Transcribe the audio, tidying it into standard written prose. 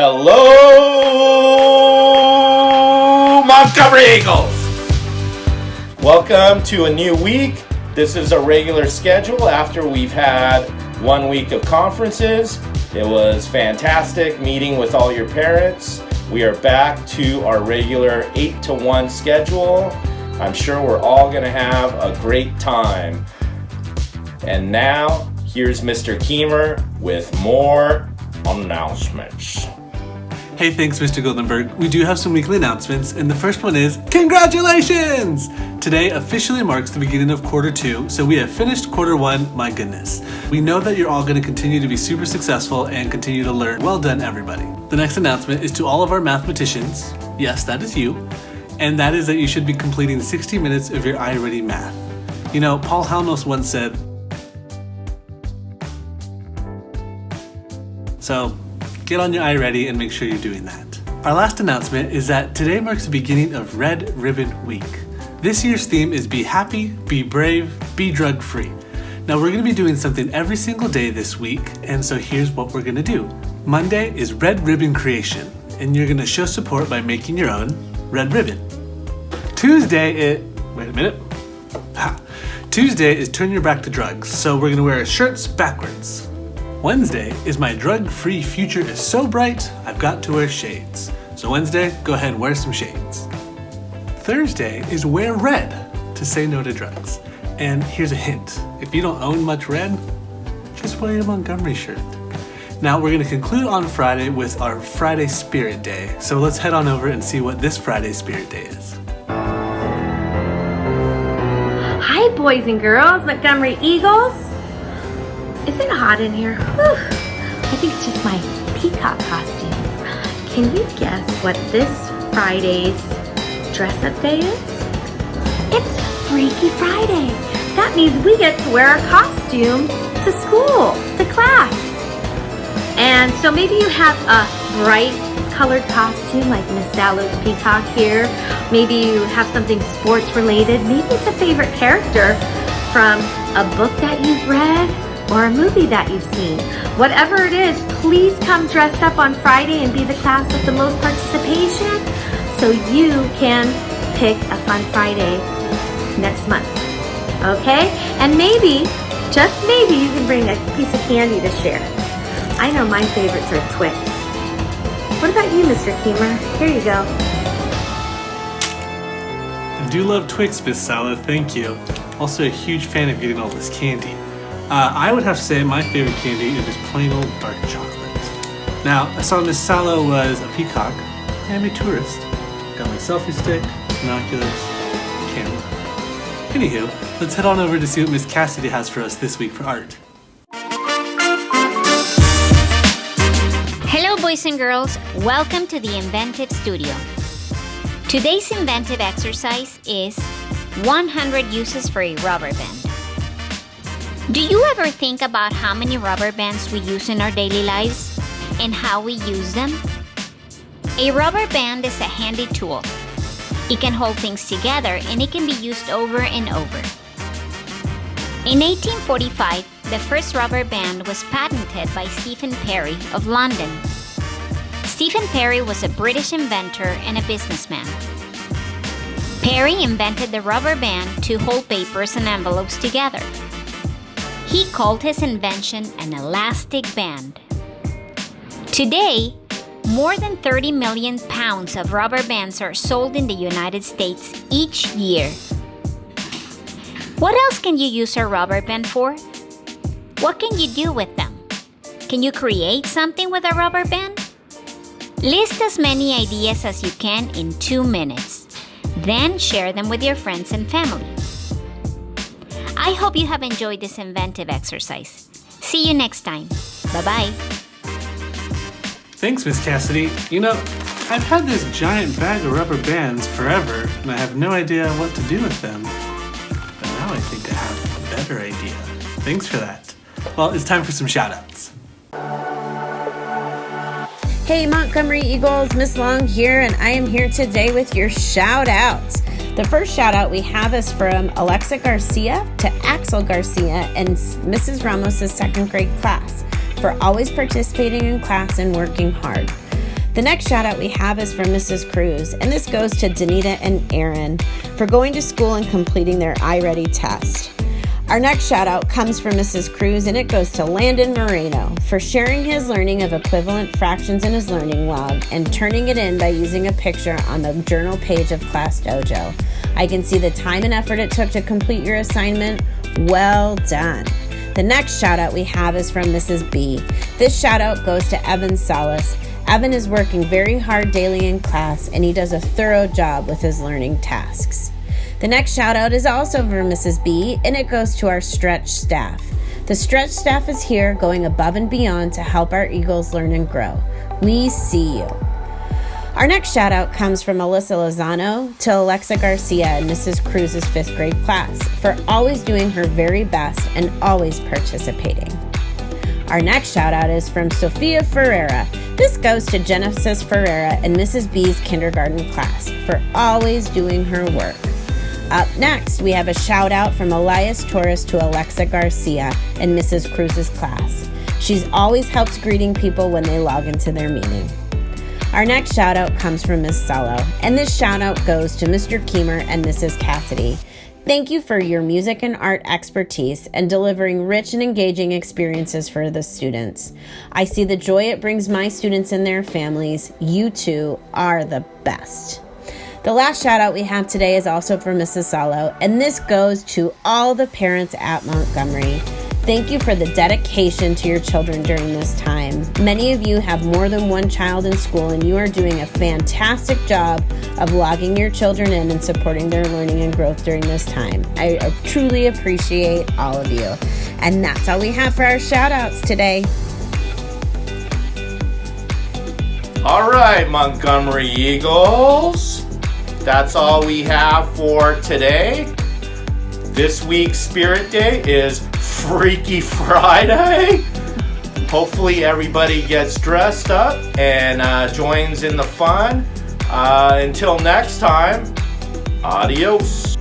Hello, Montgomery Eagles! Welcome to a new week. This is a regular schedule after we've had 1 week of conferences. It was fantastic meeting with all your parents. We are back to our regular 8 to 1 schedule. I'm sure we're all going to have a great time. And now, here's Mr. Keemer with more announcements. Hey, thanks, Mr. Goldenberg. We do have some weekly announcements, and the first one is, congratulations! Today officially marks the beginning of quarter 2, so we have finished quarter 1, my goodness. We know that you're all going to continue to be super successful and continue to learn. Well done, everybody. The next announcement is to all of our mathematicians. Yes, that is you. And that is that you should be completing 60 minutes of your iReady math. You know, Paul Halnos once said, so get on your iReady and make sure you're doing that. Our last announcement is that today marks the beginning of Red Ribbon Week. This year's theme is Be Happy, Be Brave, Be Drug Free. Now we're going to be doing something every single day this week, and so here's what we're going to do. Monday is Red Ribbon Creation, and you're going to show support by making your own red ribbon. Tuesday is Turn Your Back to Drugs, so we're going to wear our shirts backwards. Wednesday is My Drug-Free Future is So Bright, I've Got to Wear Shades. So Wednesday, go ahead and wear some shades. Thursday is Wear Red to say no to drugs. And here's a hint. If you don't own much red, just wear your Montgomery shirt. Now we're going to conclude on Friday with our Friday Spirit Day. So let's head on over and see what this Friday Spirit Day is. Hi, boys and girls, Montgomery Eagles. Is it hot in here? Whew. I think it's just my peacock costume. Can you guess what this Friday's dress-up day is? It's Freaky Friday. That means we get to wear our costumes to school, to class. And so maybe you have a bright colored costume like Miss Sallow's peacock here. Maybe you have something sports related. Maybe it's a favorite character from a book that you've read or a movie that you've seen. Whatever it is, please come dressed up on Friday and be the class with the most participation so you can pick a fun Friday next month. Okay? And maybe, just maybe, you can bring a piece of candy to share. I know my favorites are Twix. What about you, Mr. Keemer? Here you go. I do love Twix, Miss Sallow, thank you. Also a huge fan of getting all this candy. I would have to say my favorite candy is just plain old dark chocolate. Now, I saw Miss Sallow was a peacock. I'm a tourist. Got my selfie stick, binoculars, camera. Anywho, let's head on over to see what Miss Cassidy has for us this week for art. Hello, boys and girls. Welcome to the Inventive Studio. Today's inventive exercise is 100 uses for a rubber band. Do you ever think about how many rubber bands we use in our daily lives and how we use them? A rubber band is a handy tool. It can hold things together and it can be used over and over. In 1845, the first rubber band was patented by Stephen Perry of London. Stephen Perry was a British inventor and a businessman. Perry invented the rubber band to hold papers and envelopes together. He called his invention an elastic band. Today, more than 30 million pounds of rubber bands are sold in the United States each year. What else can you use a rubber band for? What can you do with them? Can you create something with a rubber band? List as many ideas as you can in 2 minutes. Then share them with your friends and family. I hope you have enjoyed this inventive exercise. See you next time. Bye-bye. Thanks, Miss Cassidy. You know, I've had this giant bag of rubber bands forever, and I have no idea what to do with them. But now I think I have a better idea. Thanks for that. Well, it's time for some shout-outs. Hey, Montgomery Eagles, Miss Long here, and I am here today with your shout-outs. The first shout out we have is from Alexa Garcia to Axel Garcia and Mrs. Ramos' second grade class for always participating in class and working hard. The next shout out we have is from Mrs. Cruz, and this goes to Danita and Aaron for going to school and completing their iReady test. Our next shout out comes from Mrs. Cruz, and it goes to Landon Moreno for sharing his learning of equivalent fractions in his learning log and turning it in by using a picture on the journal page of Class Dojo. I can see the time and effort it took to complete your assignment. Well done. The next shout out we have is from Mrs. B. This shout out goes to Evan Salas. Evan is working very hard daily in class, and he does a thorough job with his learning tasks. The next shout out is also for Mrs. B, and it goes to our Stretch staff. The Stretch staff is here going above and beyond to help our Eagles learn and grow. We see you. Our next shout out comes from Alyssa Lozano to Alexa Garcia in Mrs. Cruz's 5th grade class for always doing her very best and always participating. Our next shout out is from Sofia Ferreira. This goes to Genesis Ferreira and Mrs. B's kindergarten class for always doing her work. Up next, we have a shout out from Elias Torres to Alexa Garcia in Mrs. Cruz's class. She's always helps greeting people when they log into their meeting. Our next shout out comes from Ms. Salo, and this shout out goes to Mr. Keemer and Mrs. Cassidy. Thank you for your music and art expertise and delivering rich and engaging experiences for the students. I see the joy it brings my students and their families. You two are the best. The last shout out we have today is also for Mrs. Salo, and this goes to all the parents at Montgomery. Thank you for the dedication to your children during this time. Many of you have more than one child in school, and you are doing a fantastic job of logging your children in and supporting their learning and growth during this time. I truly appreciate all of you. And that's all we have for our shout outs today. All right, Montgomery Eagles. That's all we have for today. This week's Spirit Day is Freaky Friday. Hopefully everybody gets dressed up and joins in the fun. Until next time, adios.